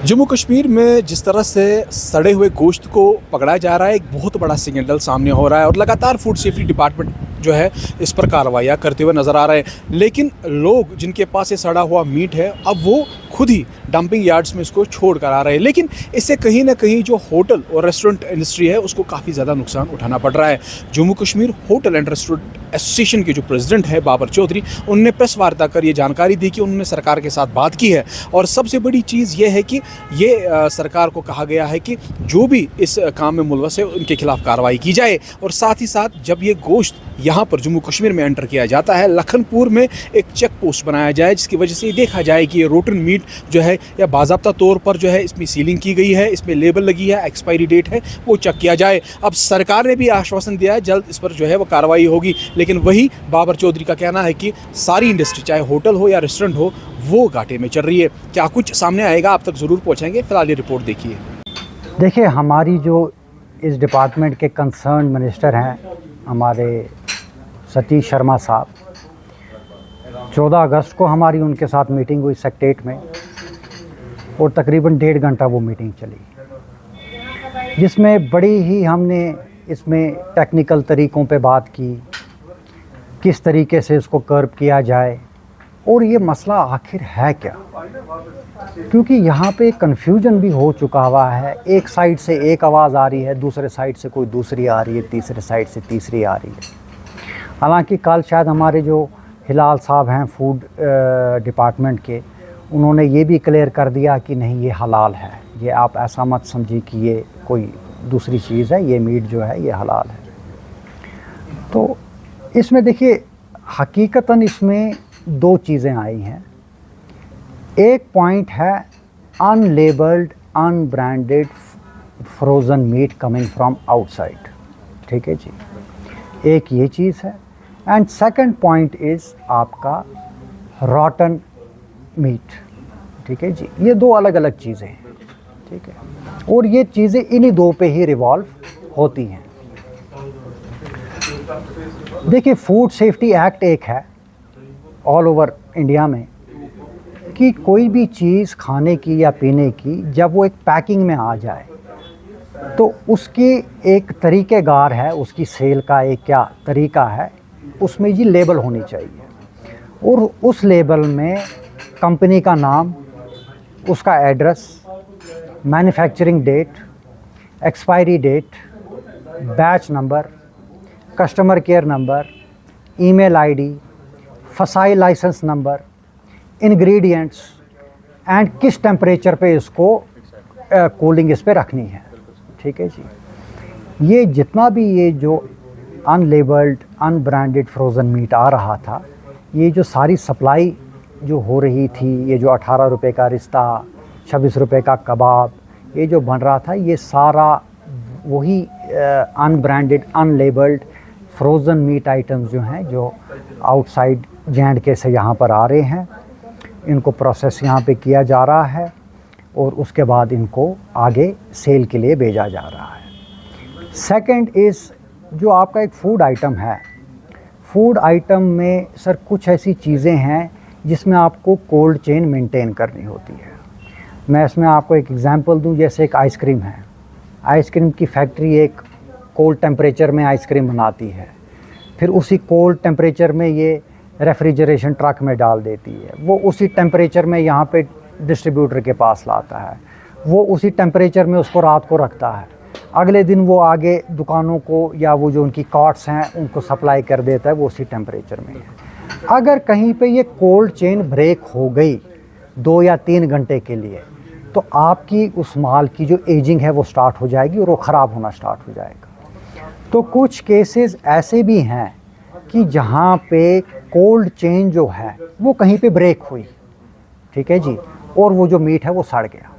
जम्मू कश्मीर में जिस तरह से सड़े हुए गोश्त को पकड़ा जा रहा है, एक बहुत बड़ा स्कैंडल सामने हो रहा है और लगातार फूड सेफ्टी डिपार्टमेंट जो है इस पर कार्रवाइयाँ करते हुए नज़र आ रहे हैं। लेकिन लोग जिनके पास ये सड़ा हुआ मीट है, अब वो खुद ही डंपिंग यार्ड्स में इसको छोड़ कर आ रहे हैं। लेकिन इससे कहीं ना कहीं जो होटल और रेस्टोरेंट इंडस्ट्री है उसको काफ़ी ज़्यादा नुकसान उठाना पड़ रहा है। Jammu Kashmir hotel and restaurant association के जो प्रेसिडेंट है बाबर चौधरी, उनने प्रेस वार्ता कर ये जानकारी दी कि उन्होंने सरकार के साथ बात की है और सबसे बड़ी चीज़ ये है कि ये सरकार को कहा गया है कि जो भी इस काम में मुलवस है उनके खिलाफ कार्रवाई की जाए। और साथ ही साथ जब ये गोश्त यहाँ पर जम्मू कश्मीर में एंटर किया जाता है, लखनपुर में एक चेक पोस्ट बनाया जाए जिसकी वजह से ये देखा जाए कि ये रोटन मीट जो है या बाज़ाब्ता तौर पर जो है इसमें सीलिंग की गई है, इसमें लेबल लगी है, एक्सपायरी डेट है, वो चेक किया जाए। अब सरकार ने भी आश्वासन दिया है जल्द इस पर जो है वो कार्रवाई होगी। लेकिन वही बाबर चौधरी का कहना है कि सारी इंडस्ट्री, चाहे होटल हो या रेस्टोरेंट हो, वो घाटे में चल रही है। क्या कुछ सामने आएगा आप तक ज़रूर पहुँचाएंगे। फिलहाल ये रिपोर्ट देखिए। देखिए, हमारी जो इस डिपार्टमेंट के कंसर्न मिनिस्टर हैं हमारे सतीश शर्मा साहब, 14 अगस्त को हमारी उनके साथ मीटिंग हुई सेक्रेटेरिएट में और तकरीबन 1.5 घंटा वो मीटिंग चली, जिसमें बड़ी ही हमने इसमें टेक्निकल तरीक़ों पे बात की, किस तरीके से इसको कर्व किया जाए और ये मसला आखिर है क्या। क्योंकि यहाँ पे कन्फ्यूजन भी हो चुका हुआ है। एक साइड से एक आवाज़ आ रही है, दूसरे साइड से कोई दूसरी आ रही है, तीसरे साइड से तीसरी आ रही है। हालांकि कल शायद हमारे जो हिलाल साहब हैं फूड डिपार्टमेंट के, उन्होंने ये भी क्लियर कर दिया कि नहीं, ये हलाल है, ये आप ऐसा मत समझिए कि ये कोई दूसरी चीज़ है, ये मीट जो है ये हलाल है। तो इसमें देखिए, हकीकतन इसमें 2 चीज़ें आई हैं। एक पॉइंट है unlabelled unbranded frozen meet coming from outside, ठीक है जी, एक ये चीज़ है। एंड सेकंड पॉइंट इज़ आपका रॉटन मीट, ठीक है जी। ये 2 अलग अलग चीज़ें हैं, ठीक है, और ये चीज़ें इन्हीं 2 पे ही रिवॉल्व होती हैं। देखिए, फूड सेफ्टी एक्ट एक है ऑल ओवर इंडिया में कि कोई भी चीज़ खाने की या पीने की जब वो एक पैकिंग में आ जाए तो उसकी एक तरीक़ेगार है, उसकी सेल का एक क्या तरीका है, उसमें ये लेबल होनी चाहिए और उस लेबल में कंपनी का नाम, उसका address, manufacturing date, expiry date, batch number, customer care number, email ID, FSSAI licence number, ingredients and किस टेम्परेचर पे इसको कूलिंग इस पे रखनी है, ठीक है जी। ये जितना भी ये जो अनलेबल्ड अनब्रांडेड फ्रोज़न मीट आ रहा था, ये जो सारी सप्लाई जो हो रही थी, ये जो 18 रुपये का रिश्ता, 26 रुपये का कबाब, ये जो बन रहा था, ये सारा वही unbranded unlabelled frozen meet items जो हैं, जो आउटसाइड J&K से यहाँ पर आ रहे हैं, इनको प्रोसेस यहाँ पे किया जा रहा है और उसके बाद इनको आगे सेल के लिए भेजा जा रहा है। सेकंड इज़ जो आपका एक फ़ूड आइटम है, फ़ूड आइटम में सर कुछ ऐसी चीज़ें हैं जिसमें आपको कोल्ड चेन मेंटेन करनी होती है। मैं इसमें आपको एक एग्ज़ाम्पल दूं, जैसे एक आइसक्रीम है, आइसक्रीम की फैक्ट्री एक कोल्ड टेम्परेचर में आइसक्रीम बनाती है, फिर उसी कोल्ड टेम्परेचर में ये रेफ्रिजरेशन ट्रक में डाल देती है, वो उसी टेम्परेचर में यहाँ पे डिस्ट्रीब्यूटर के पास लाता है, वो उसी टेम्परेचर में उसको रात को रखता है, अगले दिन वो आगे दुकानों को या वो जो उनकी कार्ट्स हैं उनको सप्लाई कर देता है, वो उसी टेम्परेचर में है। अगर कहीं पे ये कोल्ड चेन ब्रेक हो गई 2 या 3 घंटे के लिए, तो आपकी उस माल की जो एजिंग है वो स्टार्ट हो जाएगी और वो ख़राब होना स्टार्ट हो जाएगा। तो कुछ केसेस ऐसे भी हैं कि जहाँ पे कोल्ड चेन जो है वो कहीं पे ब्रेक हुई, ठीक है जी, और वो जो मीट है वो सड़ गया,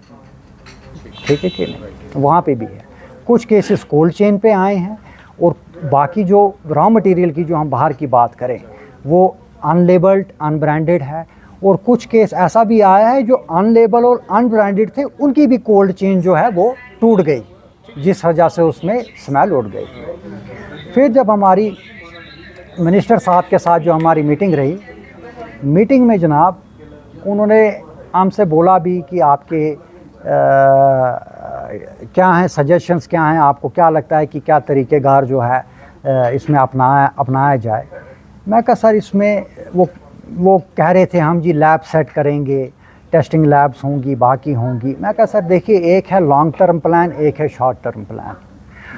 ठीक है कि नहीं, वहाँ पे भी है। कुछ केसेस कोल्ड चेन पे आए हैं और बाकी जो रॉ मटेरियल की जो हम बाहर की बात करें वो अनलेबल्ड अनब्रांडेड है, और कुछ केस ऐसा भी आया है जो अनलेबल और अनब्रांडेड थे, उनकी भी कोल्ड चेन जो है वो टूट गई, जिस वजह से उसमें स्मेल उड़ गई। फिर जब हमारी मिनिस्टर साहब के साथ जो हमारी मीटिंग रही, मीटिंग में जनाब उन्होंने हमसे बोला भी कि आपके क्या हैं सजेशंस, क्या हैं, आपको क्या लगता है कि क्या तरीक़ेकार जो है इसमें अपनाया जाए। मैं कहा सर इसमें वो कह रहे थे हम जी लैब सेट करेंगे, टेस्टिंग लैब्स होंगी, बाकी होंगी। मैं कहा सर देखिए, एक है लॉन्ग टर्म प्लान, एक है शॉर्ट टर्म प्लान।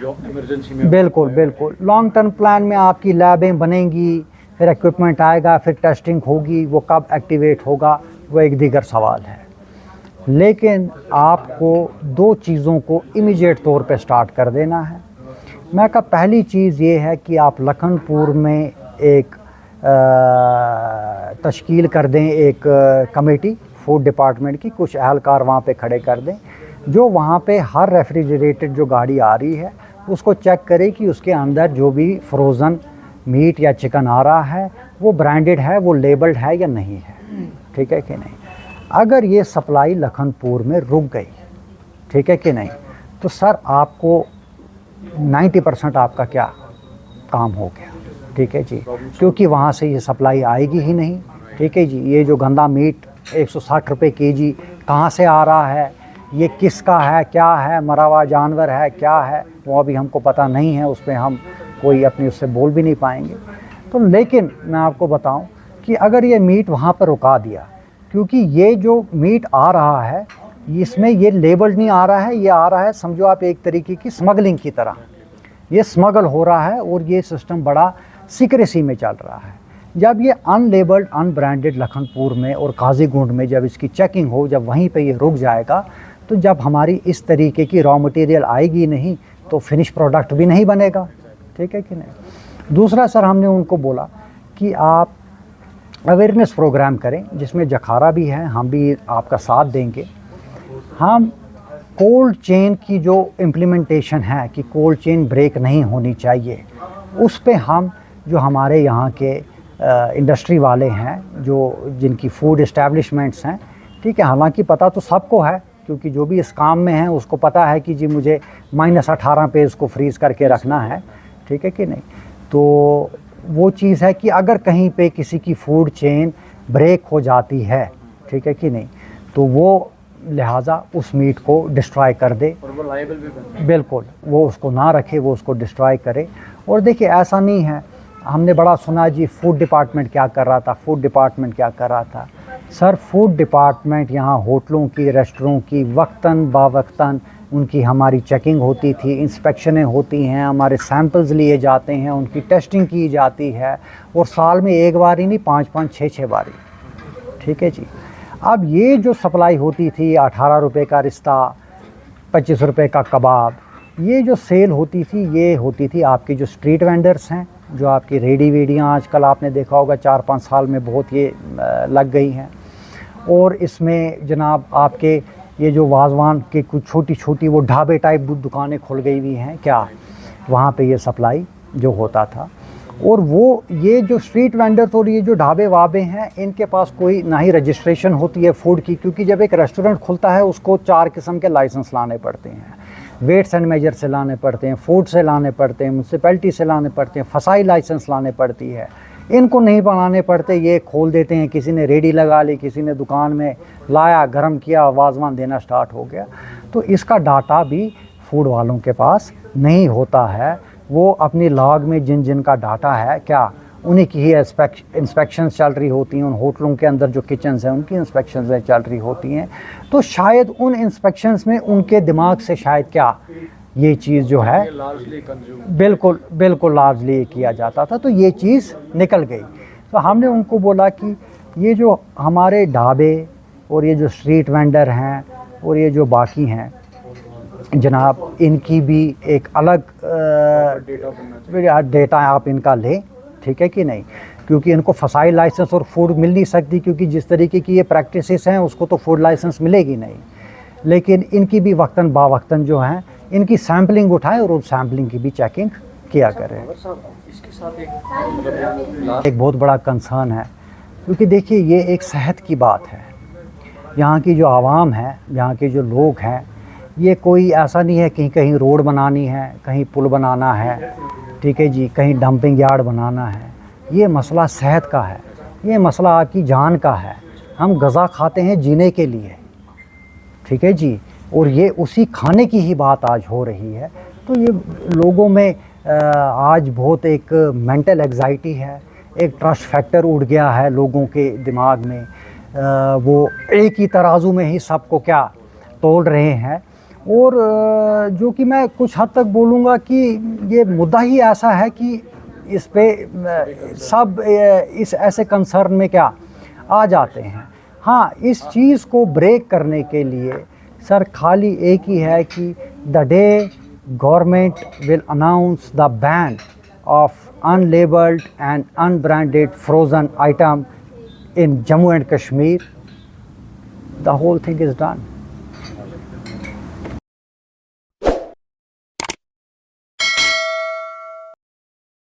जो इमरजेंसी में बिल्कुल बिल्कुल। लॉन्ग टर्म प्लान में आपकी लैबें बनेंगी, फिर इक्विपमेंट आएगा, फिर टेस्टिंग होगी, वो कब एक्टिवेट होगा वो एक दीगर सवाल है। लेकिन आपको दो चीज़ों को इमीडिएट तौर पे स्टार्ट कर देना है। मैं कहा पहली चीज़ ये है कि आप लखनपुर में एक तश्कील कर दें, एक कमेटी फूड डिपार्टमेंट की, कुछ एहलकार वहाँ पे खड़े कर दें, जो वहाँ पे हर रेफ्रिजरेटेड जो गाड़ी आ रही है उसको चेक करे कि उसके अंदर जो भी फ्रोज़न मीट या चिकन आ रहा है वो ब्रांडेड है, वो लेबल्ड है या नहीं है, ठीक है कि नहीं। अगर ये सप्लाई लखनपुर में रुक गई, ठीक है कि नहीं, तो सर आपको 90% आपका क्या काम हो गया, ठीक है जी, क्योंकि वहाँ से ये सप्लाई आएगी ही नहीं, ठीक है जी। ये जो गंदा मीट 160 रुपये केजी कहाँ से आ रहा है, ये किसका है, क्या है, मरा हुआ जानवर है, क्या है, वो अभी हमको पता नहीं है, उस पर हम कोई अपनी उससे बोल भी नहीं पाएंगे। तो लेकिन मैं आपको बताऊं कि अगर ये मीट वहाँ पर रुका दिया, क्योंकि ये जो मीट आ रहा है इसमें ये लेबल्ड नहीं आ रहा है, ये आ रहा है समझो आप एक तरीके की स्मगलिंग की तरह, ये स्मगल हो रहा है और ये सिस्टम बड़ा सीक्रेसी में चल रहा है। जब ये अनलेबल्ड अनब्रांडेड लखनपुर में और काजीगुंड में जब इसकी चेकिंग हो, जब वहीं पे ये रुक जाएगा, तो जब हमारी इस तरीके की रॉ मटेरियल आएगी नहीं तो फिनिश प्रोडक्ट भी नहीं बनेगा, ठीक है कि नहीं। दूसरा सर हमने उनको बोला कि आप अवेयरनेस प्रोग्राम करें, जिसमें जखारा भी है, हम भी आपका साथ देंगे। हम कोल्ड चेन की जो इम्प्लीमेंटेशन है कि कोल्ड चेन ब्रेक नहीं होनी चाहिए, उस पे हम जो हमारे यहाँ के इंडस्ट्री वाले हैं, जो जिनकी फूड इस्टेब्लिशमेंट्स हैं, ठीक है, हालांकि पता तो सबको है, क्योंकि जो भी इस काम में है उसको पता है कि जी मुझे -18 पे इसको फ्रीज़ करके रखना है, ठीक है कि नहीं। तो वो चीज़ है कि अगर कहीं पे किसी की फूड चेन ब्रेक हो जाती है, ठीक है कि नहीं, तो वो लिहाजा उस मीट को डिस्ट्रॉय कर दे, और वो लायबल भी बने। बिल्कुल, वो उसको ना रखे, वो उसको डिस्ट्रॉय करे। और देखिए ऐसा नहीं है, हमने बड़ा सुना जी फूड डिपार्टमेंट क्या कर रहा था, फूड डिपार्टमेंट क्या कर रहा था। सर फूड डिपार्टमेंट यहाँ होटलों की, रेस्टोरों की वक्तन बावक्तन उनकी हमारी चेकिंग होती थी, इंस्पेक्शनें होती हैं, हमारे सैंपल्स लिए जाते हैं, उनकी टेस्टिंग की जाती है, और साल में एक बार ही नहीं 5-5 6-6 बारी, ठीक है जी। अब ये जो सप्लाई होती थी 18 रुपये का रिश्ता, 25 रुपये का कबाब, ये जो सेल होती थी ये होती थी आपकी जो स्ट्रीट वेंडर्स हैं, जो आपकी रेडी वेडियाँ आजकल आपने देखा होगा 4-5 साल में बहुत ये लग गई हैं। और इसमें जनाब आपके ये जो वाजवान के कुछ छोटी छोटी वो ढाबे टाइप दुकानें खुल गई हुई हैं, क्या वहाँ पे ये सप्लाई जो होता था। और वो ये जो स्ट्रीट वेंडर्स और ये जो ढाबे वाबे हैं, इनके पास कोई ना ही रजिस्ट्रेशन होती है फूड की, क्योंकि जब एक रेस्टोरेंट खुलता है उसको 4 किस्म के लाइसेंस लाने पड़ते हैं, वेट्स एंड मेजर से लाने पड़ते हैं, फूड से लाने पड़ते हैं, म्यूनसिपैलिटी से लाने पड़ते हैं, फसाई लाइसेंस लाने पड़ती है। इनको नहीं बनाने पड़ते, ये खोल देते हैं, किसी ने रेडी लगा ली, किसी ने दुकान में लाया, गर्म किया, वाजवान देना स्टार्ट हो गया। तो इसका डाटा भी फूड वालों के पास नहीं होता है। वो अपनी लॉग में जिन जिन का डाटा है, क्या उन्हीं की ही इंस्पेक्शंस चल रही होती हैं, उन होटलों के अंदर जो किचन्स हैं उनकी इंस्पेक्शंस चल रही होती हैं। तो शायद उन इंस्पेक्शंस में उनके दिमाग से शायद क्या ये चीज़ जो है बिल्कुल बिल्कुल लार्जली किया जाता था, तो ये चीज़ निकल गई। तो हमने उनको बोला कि ये जो हमारे ढाबे और ये जो स्ट्रीट वेंडर हैं और ये जो बाकी हैं जनाब, इनकी भी एक अलग डेटा आप इनका लें, ठीक है कि नहीं, क्योंकि इनको फसाई लाइसेंस और फूड मिल नहीं सकती, क्योंकि जिस तरीके की ये प्रैक्टिसेस हैं उसको तो फूड लाइसेंस मिलेगी नहीं। लेकिन इनकी भी वक्तन बावक्तन जो हैं इनकी सैम्पलिंग उठाएं और उस सैम्पलिंग की भी चेकिंग किया करें। इसके साथ एक बहुत बड़ा कंसर्न है, क्योंकि देखिए ये एक सेहत की बात है। यहाँ की जो आवाम है, यहाँ के जो लोग हैं, ये कोई ऐसा नहीं है कि कहीं रोड बनानी है, कहीं पुल बनाना है, ठीक है जी, कहीं डंपिंग यार्ड बनाना है। ये मसला सेहत का है, ये मसला आपकी जान का है। हम ग़ज़ा खाते हैं जीने के लिए, ठीक है जी, और ये उसी खाने की ही बात आज हो रही है। तो ये लोगों में आज बहुत एक मेंटल एग्जाइटी है, एक ट्रस्ट फैक्टर उड़ गया है लोगों के दिमाग में। वो एक ही तराजू में ही सबको क्या तोल रहे हैं। और जो कि मैं कुछ हद तक बोलूँगा कि ये मुद्दा ही ऐसा है कि इस पे सब इस ऐसे कंसर्न में क्या आ जाते हैं। हाँ, इस चीज़ को ब्रेक करने के लिए सर खाली एक ही है कि the day government will announce the ban of unlabelled and unbranded frozen item in Jammu and Kashmir, the whole thing is done.